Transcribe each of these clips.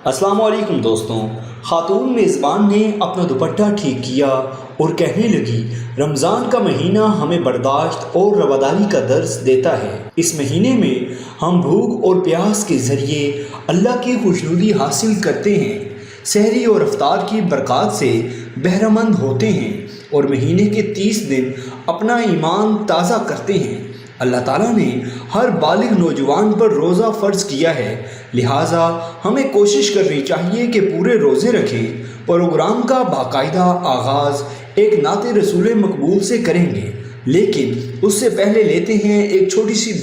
السلام علیکم دوستوں، خاتون میزبان نے اپنا دوپٹہ ٹھیک کیا اور کہنے لگی رمضان کا مہینہ ہمیں برداشت اور رواداری کا درس دیتا ہے۔ اس مہینے میں ہم بھوک اور پیاس کے ذریعے اللہ کی خوشنودی حاصل کرتے ہیں، سحری اور افطار کی برکات سے بہرہ مند ہوتے ہیں اور مہینے کے 30 دن اپنا ایمان تازہ کرتے ہیں۔ اللہ تعالیٰ نے ہر بالغ نوجوان پر روزہ فرض کیا ہے، لہٰذا ہمیں کوشش کرنی چاہیے کہ پورے روزے رکھیں۔ پروگرام کا باقاعدہ آغاز ایک نعت رسول مقبول سے کریں گے، لیکن اس سے پہلے لیتے ہیں ایک چھوٹی سی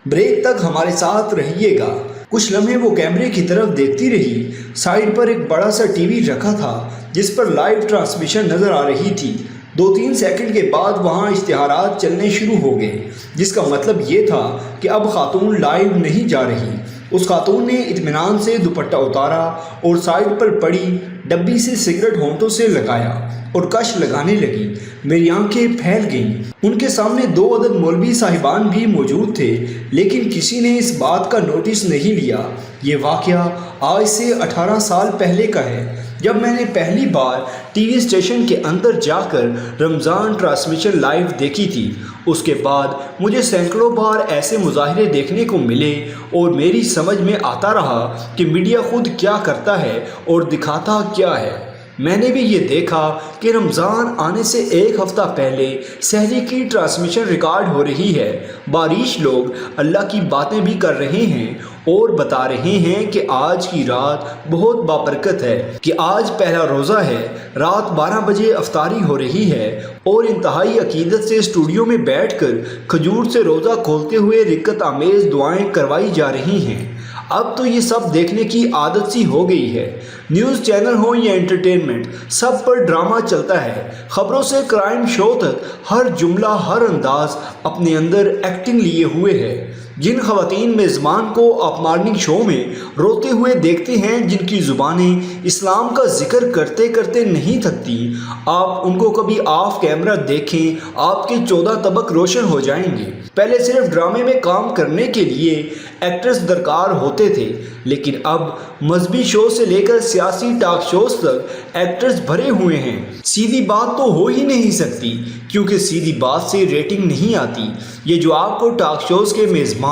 بریک تک ہمارے ساتھ رہیے گا۔ کچھ لمحے وہ کیمرے کی طرف دیکھتی رہی۔ سائڈ پر ایک بڑا سا ٹی وی رکھا تھا جس پر لائیو ٹرانسمیشن نظر آ رہی تھی۔ 2-3 سیکنڈ کے بعد وہاں اشتہارات چلنے شروع ہو گئے، جس کا مطلب یہ تھا کہ اب خاتون لائیو نہیں جا رہی۔ اس خاتون نے اطمینان سے دوپٹہ اتارا اور سائڈ پر پڑی ڈبی سے سگریٹ ہونٹوں سے لگایا اور کش لگانے لگی۔ میری آنکھیں پھیل گئیں۔ ان کے سامنے 2 عدد مولوی صاحبان بھی موجود تھے، لیکن کسی نے اس بات کا نوٹس نہیں لیا۔ یہ واقعہ آج سے 18 سال پہلے کا ہے، جب میں نے پہلی بار ٹی وی اسٹیشن کے اندر جا کر رمضان ٹرانسمیشن لائیو دیکھی تھی۔ اس کے بعد مجھے سینکڑوں بار ایسے مظاہرے دیکھنے کو ملے اور میری سمجھ میں آتا رہا کہ میڈیا خود کیا کرتا ہے اور دکھاتا کیا ہے۔ میں نے بھی یہ دیکھا کہ رمضان آنے سے 1 ہفتہ پہلے سحری کی ٹرانسمیشن ریکارڈ ہو رہی ہے۔ باریش لوگ اللہ کی باتیں بھی کر رہے ہیں اور بتا رہے ہیں کہ آج کی رات بہت بابرکت ہے، کہ آج پہلا روزہ ہے۔ رات 12 بجے افطاری ہو رہی ہے اور انتہائی عقیدت سے اسٹوڈیو میں بیٹھ کر کھجور سے روزہ کھولتے ہوئے رکعت آمیز دعائیں کروائی جا رہی ہیں۔ اب تو یہ سب دیکھنے کی عادت سی ہو گئی ہے۔ نیوز چینل ہو یا انٹرٹینمنٹ، سب پر ڈرامہ چلتا ہے۔ خبروں سے کرائم شو تک ہر جملہ، ہر انداز اپنے اندر ایکٹنگ لیے ہوئے ہے۔ جن خواتین میزبان کو آپ مارننگ شو میں روتے ہوئے دیکھتے ہیں، جن کی زبانیں اسلام کا ذکر کرتے کرتے نہیں تھکتی، آپ ان کو کبھی آف کیمرہ دیکھیں، آپ کے 14 طبق روشن ہو جائیں گے۔ پہلے صرف ڈرامے میں کام کرنے کے لیے ایکٹرز درکار ہوتے تھے، لیکن اب مذہبی شو سے لے کر سیاسی ٹاک شوز تک ایکٹرز بھرے ہوئے ہیں۔ سیدھی بات تو ہو ہی نہیں سکتی، کیونکہ سیدھی بات سے ریٹنگ نہیں آتی۔ یہ جو آپ کو ٹاک شوز کے میزبان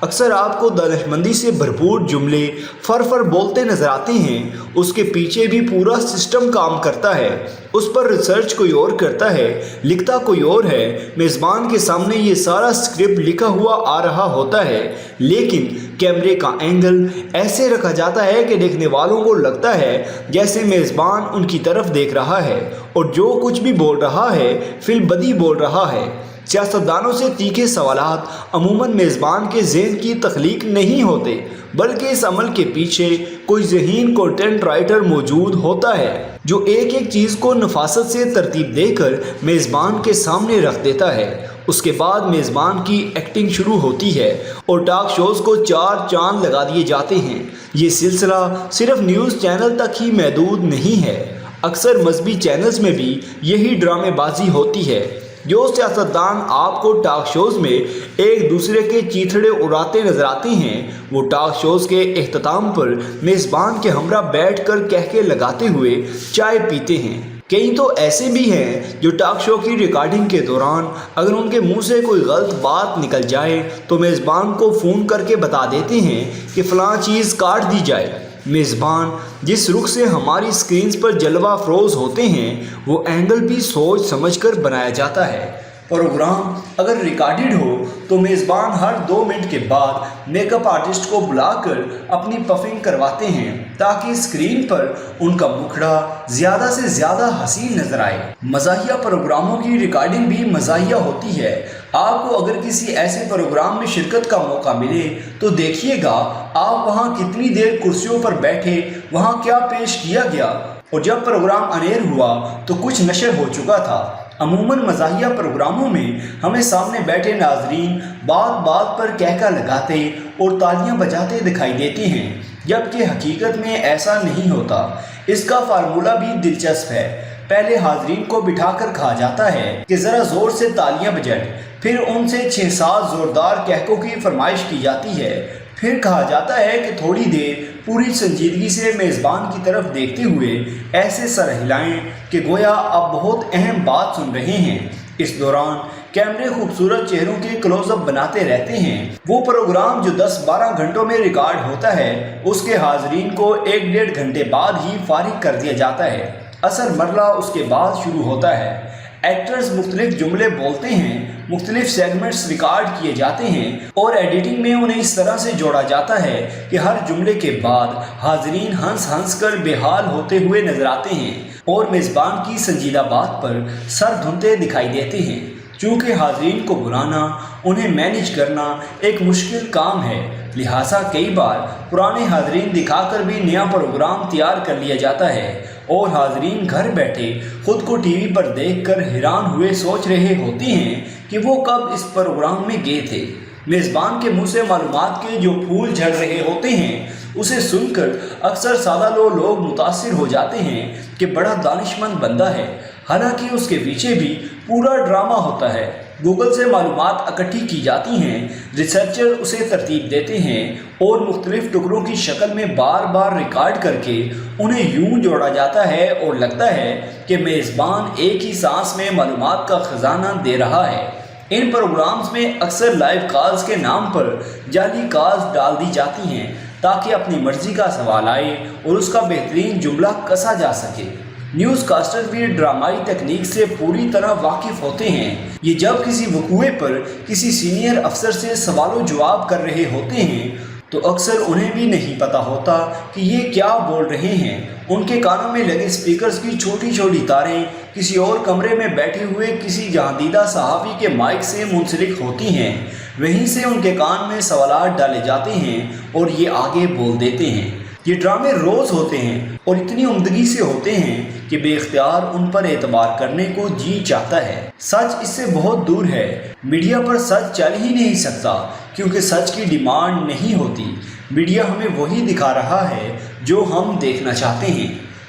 اکثر آپ کو دانشمندی سے بھرپور جملے فر بولتے نظر آتے ہیں، اس کے پیچھے بھی پورا سسٹم کام کرتا ہے۔ اس پر ریسرچ کوئی اور کرتا ہے، لکھتا کوئی اور ہے۔ میزبان کے سامنے یہ سارا اسکرپٹ لکھا ہوا آ رہا ہوتا ہے، لیکن کیمرے کا اینگل ایسے رکھا جاتا ہے کہ دیکھنے والوں کو لگتا ہے جیسے میزبان ان کی طرف دیکھ رہا ہے اور جو کچھ بھی بول رہا ہے فی البدی بول رہا ہے۔ سیاستدانوں سے تیکھے سوالات عموماً میزبان کے ذہن کی تخلیق نہیں ہوتے، بلکہ اس عمل کے پیچھے کوئی ذہین کنٹینٹ رائٹر موجود ہوتا ہے جو ایک ایک چیز کو نفاست سے ترتیب دے کر میزبان کے سامنے رکھ دیتا ہے۔ اس کے بعد میزبان کی ایکٹنگ شروع ہوتی ہے اور ٹاک شوز کو 4 چاند لگا دیے جاتے ہیں۔ یہ سلسلہ صرف نیوز چینل تک ہی محدود نہیں ہے، اکثر مذہبی چینلز میں بھی یہی ڈرامے بازی ہوتی ہے۔ جو سیاستدان آپ کو ٹاک شوز میں ایک دوسرے کے چیتھڑے اڑاتے نظر آتے ہیں، وہ ٹاک شوز کے اختتام پر میزبان کے ہمراہ بیٹھ کر کہکے لگاتے ہوئے چائے پیتے ہیں۔ کئی تو ایسے بھی ہیں جو ٹاک شو کی ریکارڈنگ کے دوران اگر ان کے منہ سے کوئی غلط بات نکل جائے تو میزبان کو فون کر کے بتا دیتے ہیں کہ فلاں چیز کاٹ دی جائے۔ میزبان جس رخ سے ہماری سکرینز پر جلوہ افروز ہوتے ہیں، وہ اینگل بھی سوچ سمجھ کر بنایا جاتا ہے۔ پروگرام اگر ریکارڈڈ ہو تو میزبان ہر 2 منٹ کے بعد میک اپ آرٹسٹ کو بلا کر اپنی پفنگ کرواتے ہیں تاکہ اسکرین پر ان کا مکھڑا زیادہ سے زیادہ حسین نظر آئے۔ مزاحیہ پروگراموں کی ریکارڈنگ بھی مزاحیہ ہوتی ہے۔ آپ کو اگر کسی ایسے پروگرام میں شرکت کا موقع ملے تو دیکھیے گا آپ وہاں کتنی دیر کرسیوں پر بیٹھے، وہاں کیا پیش کیا گیا، اور جب پروگرام آن ایئر ہوا تو کچھ نشر ہو چکا تھا۔ عموماً مزاحیہ پروگراموں میں ہمیں سامنے بیٹھے ناظرین بات بات پر کہکا لگاتے اور تالیاں بجاتے دکھائی دیتے ہیں، جبکہ حقیقت میں ایسا نہیں ہوتا۔ اس کا فارمولہ بھی دلچسپ ہے۔ پہلے حاضرین کو بٹھا کر کہا جاتا ہے کہ ذرا زور سے تالیاں بجائیں، پھر ان سے 6-7 زوردار کہکوں کی فرمائش کی جاتی ہے، پھر کہا جاتا ہے کہ تھوڑی دیر پوری سنجیدگی سے میزبان کی طرف دیکھتے ہوئے ایسے سر ہلائیں کہ گویا آپ بہت اہم بات سن رہے ہیں۔ اس دوران کیمرے خوبصورت چہروں کے کلوز اپ بناتے رہتے ہیں۔ وہ پروگرام جو 10-12 گھنٹوں میں ریکارڈ ہوتا ہے اس کے حاضرین کو 1-1.5 گھنٹے بعد ہی فارغ کر دیا جاتا ہے۔ اثر مرلہ اس کے بعد شروع ہوتا ہے۔ ایکٹرز مختلف جملے بولتے ہیں، مختلف سیگمنٹس ریکارڈ کیے جاتے ہیں اور ایڈیٹنگ میں انہیں اس طرح سے جوڑا جاتا ہے کہ ہر جملے کے بعد حاضرین ہنس ہنس کر بے حال ہوتے ہوئے نظر آتے ہیں اور میزبان کی سنجیدہ بات پر سر دھنتے دکھائی دیتے ہیں۔ چونکہ حاضرین کو بلانا، انہیں مینیج کرنا ایک مشکل کام ہے، لہٰذا کئی بار پرانے حاضرین دکھا کر بھی نیا پروگرام تیار کر لیا جاتا ہے اور حاضرین گھر بیٹھے خود کو ٹی وی پر دیکھ کر حیران ہوئے سوچ رہے ہوتے ہیں کہ وہ کب اس پروگرام میں گئے تھے۔ میزبان کے منہ سے معلومات کے جو پھول جھڑ رہے ہوتے ہیں اسے سن کر اکثر سادہ لوگ متاثر ہو جاتے ہیں کہ بڑا دانشمند بندہ ہے، حالانکہ اس کے پیچھے بھی پورا ڈرامہ ہوتا ہے۔ گوگل سے معلومات اکٹھی کی جاتی ہیں، ریسرچر اسے ترتیب دیتے ہیں اور مختلف ٹکڑوں کی شکل میں بار بار ریکارڈ کر کے انہیں یوں جوڑا جاتا ہے اور لگتا ہے کہ میزبان ایک ہی سانس میں معلومات کا خزانہ دے رہا ہے۔ ان پروگرامز میں اکثر لائیو کالز کے نام پر جعلی کالز ڈال دی جاتی ہیں تاکہ اپنی مرضی کا سوال آئے اور اس کا بہترین جملہ کسا جا سکے۔ نیوز کاسٹر بھی ڈرامائی تکنیک سے پوری طرح واقف ہوتے ہیں۔ یہ جب کسی وقوعے پر کسی سینئر افسر سے سوال و جواب کر رہے ہوتے ہیں تو اکثر انہیں بھی نہیں پتہ ہوتا کہ یہ کیا بول رہے ہیں۔ ان کے کانوں میں لگے اسپیکرز کی چھوٹی چھوٹی تاریں کسی اور کمرے میں بیٹھے ہوئے کسی جہاندیدہ صحافی کے مائک سے منسلک ہوتی ہیں، وہیں سے ان کے کان میں سوالات ڈالے جاتے ہیں اور یہ آگے بول دیتے ہیں۔ یہ ڈرامے روز ہوتے ہیں اور اتنی عمدگی سے ہوتے ہیں کہ بے اختیار ان پر اعتبار کرنے کو جی چاہتا ہے۔ سچ اس سے بہت دور ہے، میڈیا پر سچ چل ہی نہیں سکتا کیونکہ سچ کی ڈیمانڈ نہیں ہوتی۔ میڈیا ہمیں وہی دکھا رہا ہے جو ہم دیکھنا چاہتے ہیں۔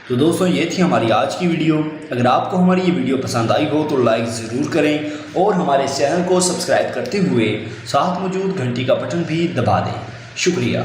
تو دوستوں، یہ تھی ہماری آج کی ویڈیو۔ اگر آپ کو ہماری یہ ویڈیو پسند آئی ہو تو لائک ضرور کریں اور ہمارے چینل کو سبسکرائب کرتے ہوئے ساتھ موجود گھنٹی کا بٹن بھی دبا دیں۔ شکریہ۔